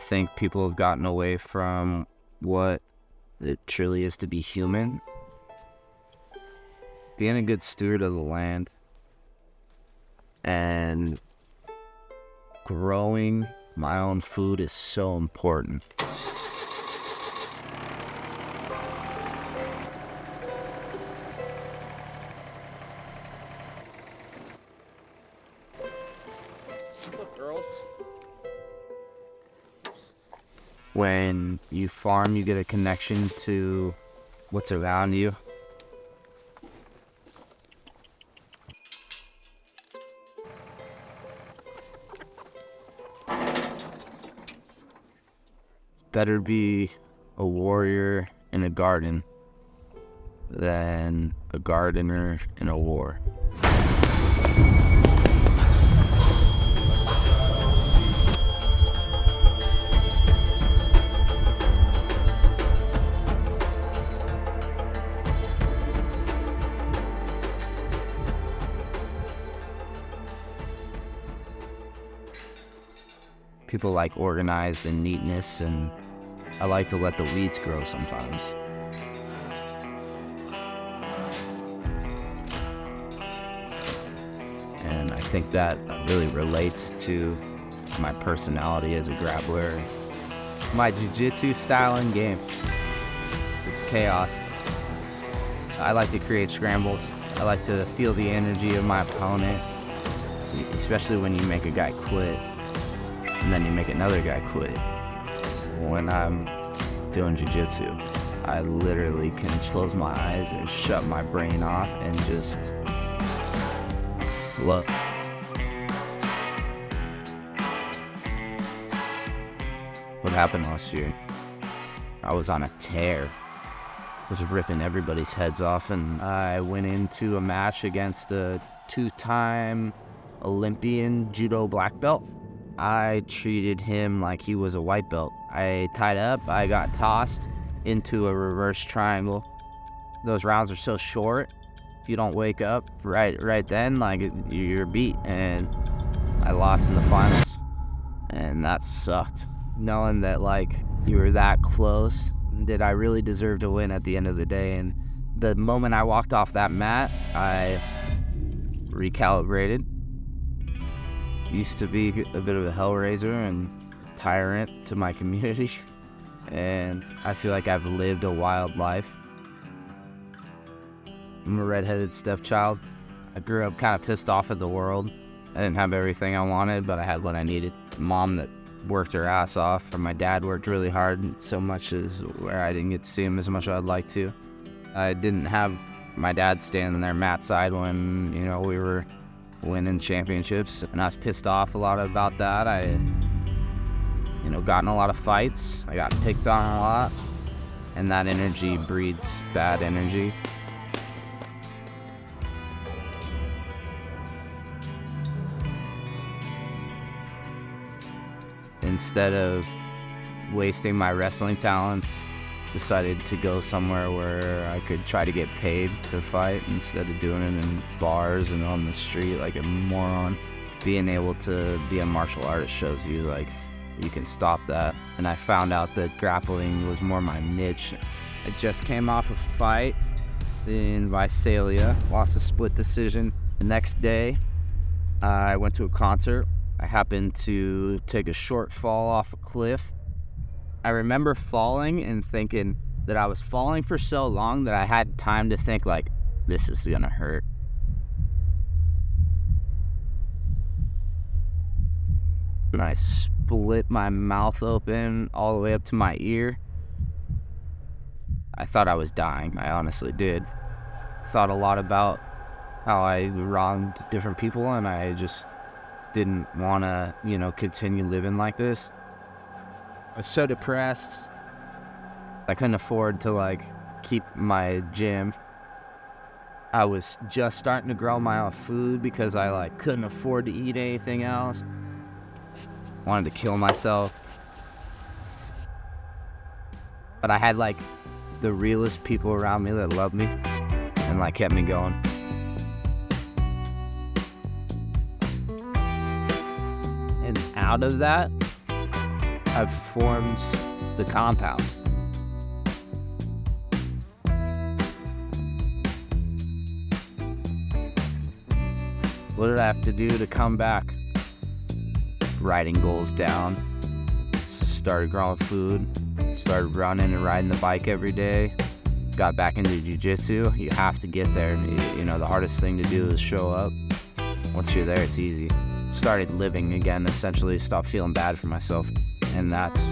think people have gotten away from what it truly is to be human. Being a good steward of the land and growing my own food is so important. What's up, girls? When you farm, you get a connection to what's around you. It's better to be a warrior in a garden than a gardener in a war. People like organized and neatness, and I like to let the weeds grow sometimes. And I think that really relates to my personality as a grappler, my jiu-jitsu style and game. It's chaos. I like to create scrambles. I like to feel the energy of my opponent, especially when you make a guy quit. And then you make another guy quit. When I'm doing jiu-jitsu, I literally can close my eyes and shut my brain off and just look. What happened last year? I was on a tear. I was ripping everybody's heads off, and I went into a match against a 2-time Olympian judo black belt. I treated him like he was a white belt. I tied up, I got tossed into a reverse triangle. Those rounds are so short. If you don't wake up right then, like, you're beat. And I lost in the finals. And that sucked. Knowing that, like, you were that close, did I really deserve to win at the end of the day? And the moment I walked off that mat, I recalibrated. Used to be a bit of a hellraiser and tyrant to my community, and I feel like I've lived a wild life. I'm a redheaded stepchild. I grew up kind of pissed off at the world. I didn't have everything I wanted, but I had what I needed. Mom that worked her ass off, and my dad worked really hard, so much as where I didn't get to see him as much as I'd like to. I didn't have my dad standing there mat side when, we were winning championships, and I was pissed off a lot about that. I, got in a lot of fights. I got picked on a lot, and that energy breeds bad energy. Instead of wasting my wrestling talents, decided to go somewhere where I could try to get paid to fight instead of doing it in bars and on the street like a moron. Being able to be a martial artist shows you, like, you can stop that. And I found out that grappling was more my niche. I just came off a fight in Visalia, lost a split decision. The next day, I went to a concert. I happened to take a short fall off a cliff. I remember falling and thinking that I was falling for so long that I had time to think, like, this is gonna hurt. And I split my mouth open all the way up to my ear. I thought I was dying. I honestly did. Thought a lot about how I wronged different people, and I just didn't want to, continue living like this. I was so depressed. I couldn't afford to, keep my gym. I was just starting to grow my own food because I, couldn't afford to eat anything else. Wanted to kill myself. But I had, the realest people around me that loved me and, kept me going. And out of that, I've formed the compound. What did I have to do to come back? Writing goals down, started growing food, started running and riding the bike every day, got back into jiu-jitsu. You have to get there. You know, the hardest thing to do is show up. Once you're there, it's easy. Started living again, essentially, stopped feeling bad for myself. And that's,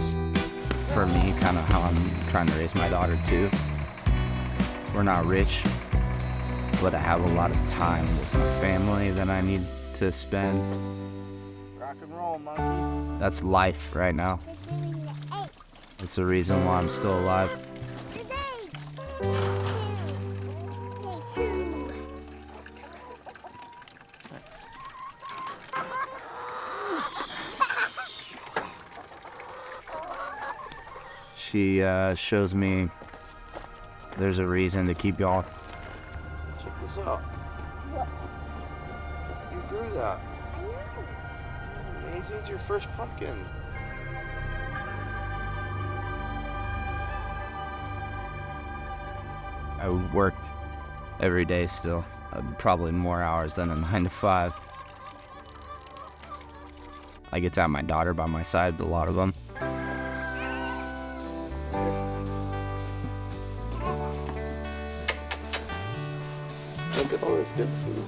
for me, kind of how I'm trying to raise my daughter too. We're not rich, but I have a lot of time with my family that I need to spend. Rock and roll, monkey. That's life right now. It's the reason why I'm still alive. She shows me there's a reason to keep going. Check this out. You grew that. I know. Amazing. It's your first pumpkin. I worked every day still, probably more hours than a 9 to 5. I get to have my daughter by my side, a lot of them. Look at all this good food.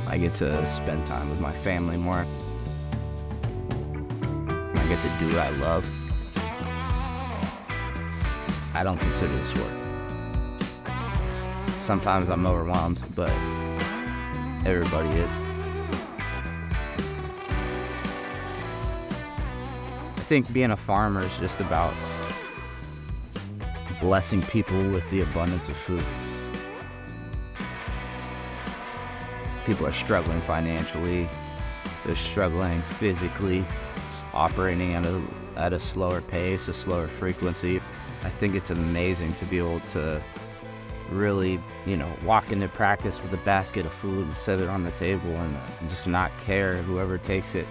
I get to spend time with my family more. I get to do what I love. I don't consider this work. Sometimes I'm overwhelmed, but everybody is. I think being a farmer is just about blessing people with the abundance of food. People are struggling financially, they're struggling physically, operating at a slower pace, a slower frequency. I think it's amazing to be able to really, walk into practice with a basket of food and set it on the table and just not care whoever takes it.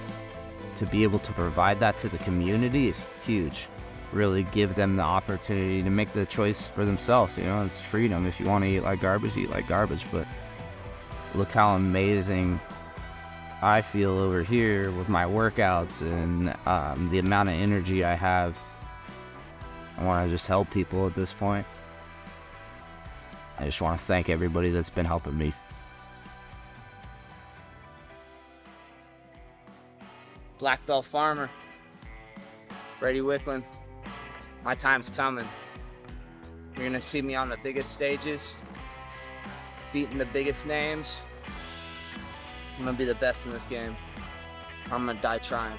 To be able to provide that to the community is huge. Really give them the opportunity to make the choice for themselves. It's freedom. If you want to eat like garbage, eat like garbage. But look how amazing I feel over here with my workouts and the amount of energy I have. I want to just help people at this point. I just want to thank everybody that's been helping me. Black belt farmer, Brady Wicklund. My time's coming. You're gonna see me on the biggest stages, beating the biggest names. I'm gonna be the best in this game. I'm gonna die trying.